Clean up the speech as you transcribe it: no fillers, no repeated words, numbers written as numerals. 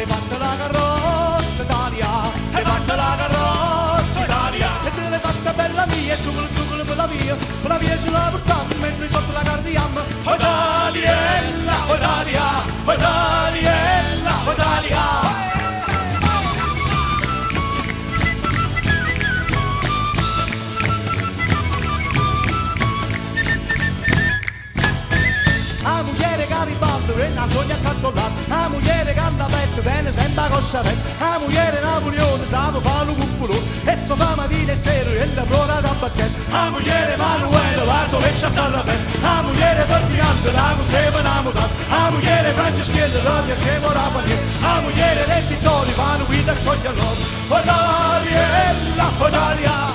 le fatta la carrozza Italia, le fatta la carrozza Italia, e te l'hai fatta bella mia, e zucchero zucchero per la via ce la portammo, mentre sotto la cardiamo. O Italiella, o Italia, o Italiella, o Italia. La mujer che arrivato e la sogna accantolata, la mujer che anda aperto viene sempre a cosciare, la mujer Napoleone stava fallo cuppolo e sto mattina e sera e la flora da bacchetto, la mujer Emanuele la dovescia stare bene, la mujer Ferdinando la museva innamorata, la mujer Franceschella la piaceva la paniera, la mujer dei pittori fanno guida e soglia loro. O Italia, o Italia.